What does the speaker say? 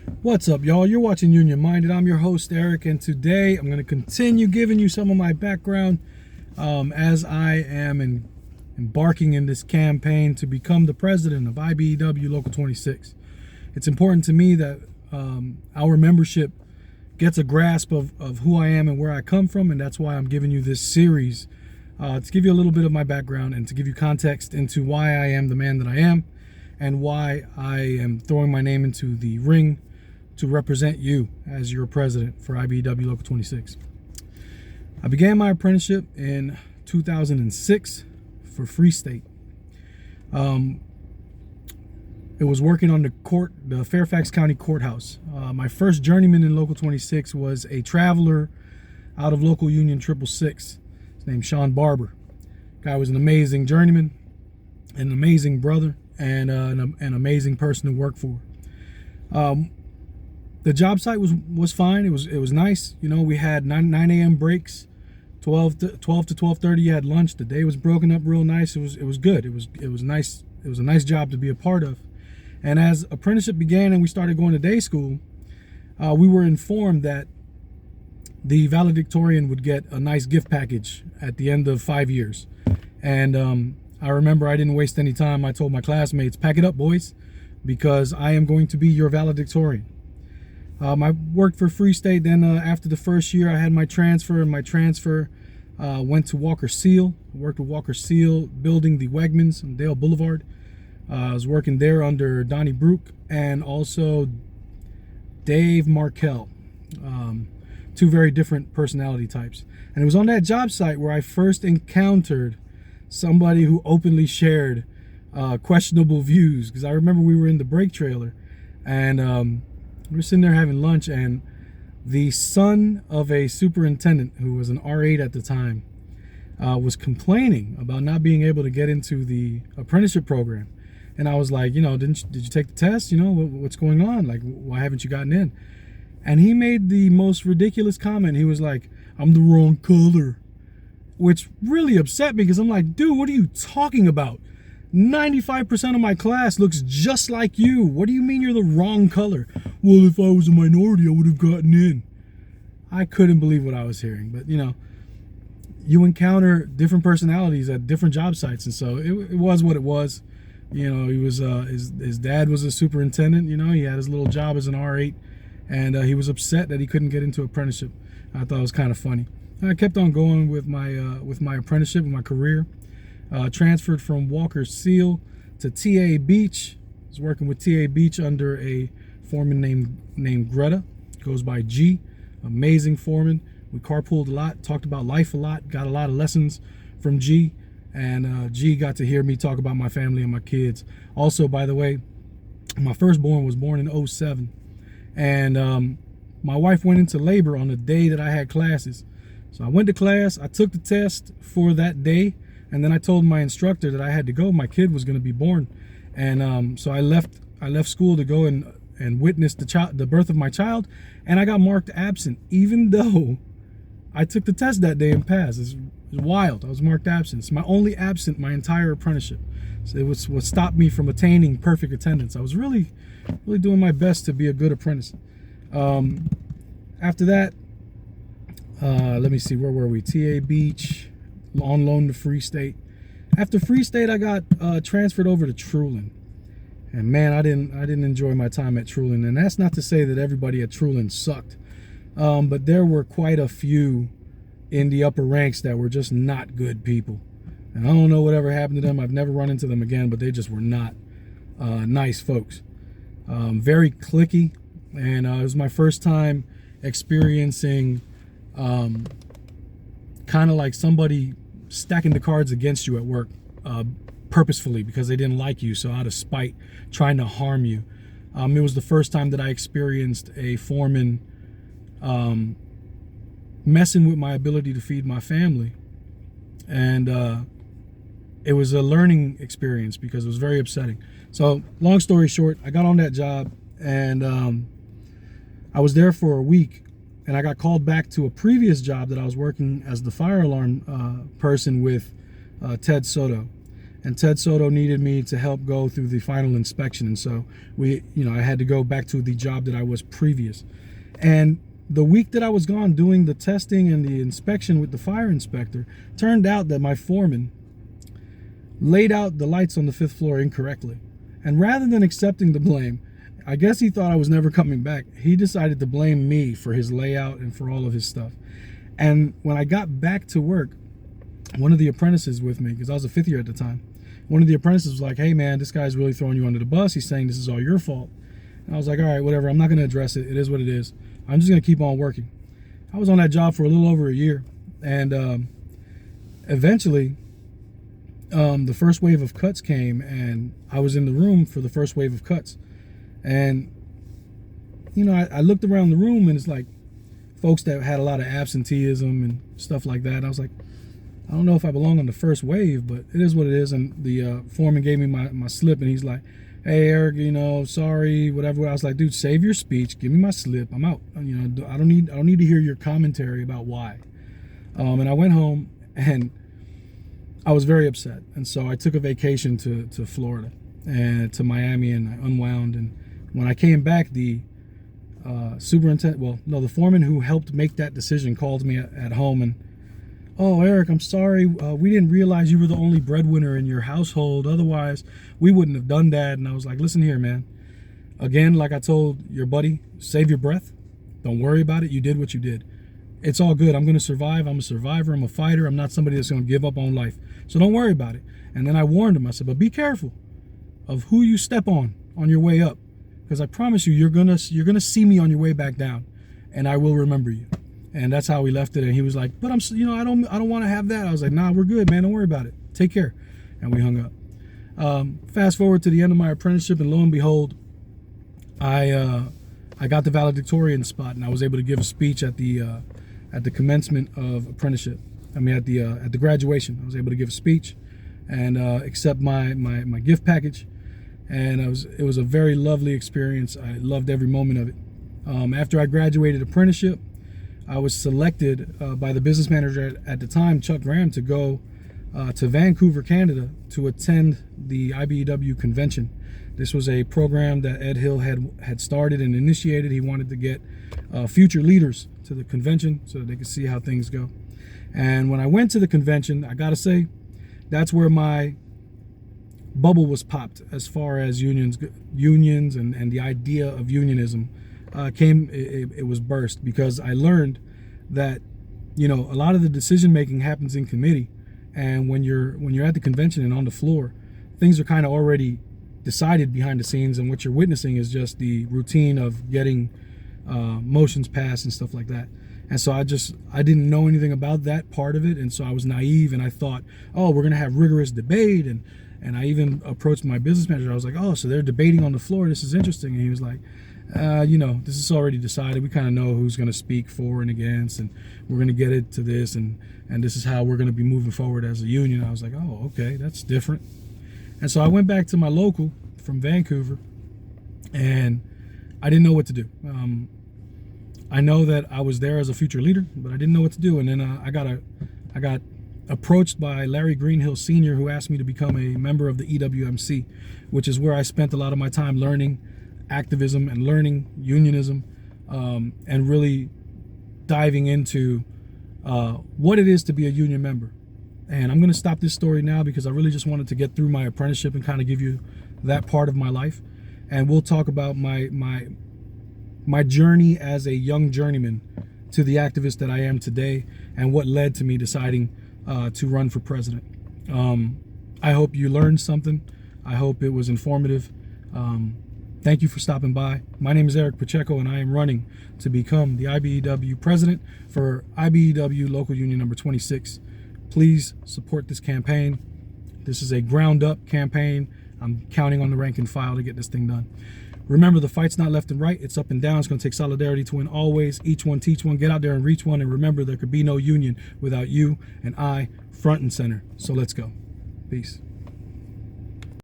What's up, y'all? You're watching Union Minded. I'm your host, Eric, and today I'm going to continue giving you some of my background as I am embarking in this campaign to become the president of IBEW Local 26. It's important to me that our membership gets a grasp of who I am and where I come from, and that's why I'm giving you this series to give you a little bit of my background and to give you context into why I am the man that I am and why I am throwing my name into the ring to represent you as your president for IBEW Local 26. I began my apprenticeship in 2006 for Free State. It was working on the Fairfax County Courthouse. My first journeyman in Local 26 was a traveler out of Local Union 666. His name's Sean Barber. Guy was an amazing journeyman, an amazing brother, and an amazing person to work for. The job site was fine. It was nice. You know, we had 9 a.m. breaks, 12 to 12:30. You had lunch. The day was broken up real nice. It was good. It was nice. It was a nice job to be a part of. And as apprenticeship began and we started going to day school, we were informed that the valedictorian would get a nice gift package at the end of 5 years. And I remember I didn't waste any time. I told my classmates, "Pack it up, boys, because I am going to be your valedictorian." I worked for Free State. Then after the first year, I had my transfer, and my transfer went to Walker Seal. I worked with Walker Seal building the Wegmans on Dale Boulevard. I was working there under Donnie Brook and also Dave Markell, two very different personality types. And it was on that job site where I first encountered somebody who openly shared questionable views, because I remember we were in the break trailer and we were sitting there having lunch, and the son of a superintendent who was an R8 at the time was complaining about not being able to get into the apprenticeship program. And I was like, did you take the test? What's going on? Like, why haven't you gotten in? And he made the most ridiculous comment. He was like, "I'm the wrong color," which really upset me, because I'm like, dude, what are you talking about? 95% of my class looks just like you. What do you mean you're the wrong color? "Well, if I was a minority, I would have gotten in." I couldn't believe what I was hearing. But, you encounter different personalities at different job sites. And so it was what it was. He was his dad was a superintendent. He had his little job as an R8. And he was upset that he couldn't get into apprenticeship. I thought it was kind of funny. And I kept on going with my apprenticeship, with my career. Transferred from Walker Seal to T.A. Beach. I was working with T.A. Beach under a foreman named Greta. Goes by G. Amazing foreman. We carpooled a lot, talked about life a lot, got a lot of lessons from G. And G got to hear me talk about my family and my kids. Also, by the way, my firstborn was born in 2007. And my wife went into labor on the day that I had classes. So I went to class, I took the test for that day, and then I told my instructor that I had to go. My kid was going to be born. And so I left school to go and witness the birth of my child, and I got marked absent, even though I took the test that day and passed. It's wild. I was marked absent. It's my only absent my entire apprenticeship. So it was what stopped me from attaining perfect attendance. I was really doing my best to be a good apprentice. After that, let me see, where were we? T.A. Beach, on loan to Free State. After Free State, I got transferred over to Trulin. And man, I didn't enjoy my time at Trulin. And that's not to say that everybody at Trulin sucked. But there were quite a few in the upper ranks that were just not good people. And I don't know whatever happened to them. I've never run into them again, but they just were not nice folks. Very cliquey. And it was my first time experiencing kind of like somebody stacking the cards against you at work purposefully because they didn't like you, so out of spite, trying to harm you. It was the first time that I experienced a foreman messing with my ability to feed my family. And it was a learning experience because it was very upsetting. So long story short, I got on that job, and I was there for a week, and I got called back to a previous job that I was working as the fire alarm person with Ted Soto. and Ted Soto needed me to help go through the final inspection. And so I had to go back to the job that I was previous. And the week that I was gone doing the testing and the inspection with the fire inspector, turned out that my foreman laid out the lights on the 5th floor incorrectly. And rather than accepting the blame, I guess he thought I was never coming back. He decided to blame me for his layout and for all of his stuff. And when I got back to work, one of the apprentices with me, because I was a 5th year at the time, one of the apprentices was like, hey man, this guy's really throwing you under the bus. He's saying this is all your fault. And I was like, all right, whatever. I'm not going to address it. It is what it is. I'm just going to keep on working. I was on that job for a little over a year. And eventually, the first wave of cuts came, and I was in the room for the first wave of cuts. And, I looked around the room, and it's like folks that had a lot of absenteeism and stuff like that. I was like, I don't know if I belong on the first wave, but it is what it is. And the foreman gave me my slip, and he's like, hey, Eric, sorry, whatever. I was like, dude, save your speech. Give me my slip. I'm out. I don't need to hear your commentary about why. And I went home, and I was very upset. And so I took a vacation to Florida and to Miami, and I unwound. And when I came back, the the foreman who helped make that decision called me at home and, oh, Eric, I'm sorry. We didn't realize you were the only breadwinner in your household. Otherwise, we wouldn't have done that. And I was like, listen here, man. Again, like I told your buddy, save your breath. Don't worry about it. You did what you did. It's all good. I'm going to survive. I'm a survivor. I'm a fighter. I'm not somebody that's going to give up on life. So don't worry about it. And then I warned him. I said, but be careful of who you step on your way up. Because I promise you, you're gonna see me on your way back down, and I will remember you. And that's how we left it. And he was like, but I don't want to have that. I was like, nah, we're good, man. Don't worry about it. Take care. And we hung up. Fast forward to the end of my apprenticeship, and lo and behold, I got the valedictorian spot, and I was able to give a speech at the commencement of apprenticeship. I mean, at the graduation, I was able to give a speech and accept my gift package. And it was a very lovely experience. I loved every moment of it. After I graduated apprenticeship, I was selected by the business manager at the time, Chuck Graham, to go to Vancouver, Canada, to attend the IBEW convention. This was a program that Ed Hill had started and initiated. He wanted to get future leaders to the convention so that they could see how things go. And when I went to the convention, I gotta say, that's where my bubble was popped as far as unions and the idea of unionism came. It was burst, because I learned that a lot of the decision making happens in committee, and when you're at the convention and on the floor, things are kind of already decided behind the scenes, and what you're witnessing is just the routine of getting motions passed and stuff like that. And so I didn't know anything about that part of it, and so I was naive, and I thought, oh, we're gonna have rigorous debate. And I even approached my business manager. I was like, oh, so they're debating on the floor. This is interesting. And he was like, this is already decided. We kind of know who's going to speak for and against, and we're going to get it to this, and this is how we're going to be moving forward as a union. I was like, oh, okay, that's different. And so I went back to my local from Vancouver, and I didn't know what to do. I know that I was there as a future leader, but I didn't know what to do. And then I got approached by Larry Greenhill Sr., who asked me to become a member of the EWMC, which is where I spent a lot of my time learning activism and learning unionism, and really diving into what it is to be a union member. And I'm going to stop this story now because I really just wanted to get through my apprenticeship and kind of give you that part of my life. And we'll talk about my journey as a young journeyman to the activist that I am today, and what led to me deciding to run for president. I hope you learned something. I hope it was informative. Thank you for stopping by. My name is Eric Pacheco, and I am running to become the IBEW president for IBEW Local Union number 26. Please support this campaign. This is a ground up campaign. I'm counting on the rank and file to get this thing done. Remember, the fight's not left and right, it's up and down. It's going to take solidarity to win always. Each one teach one. Get out there and reach one. And remember, there could be no union without you and I front and center. So let's go. Peace.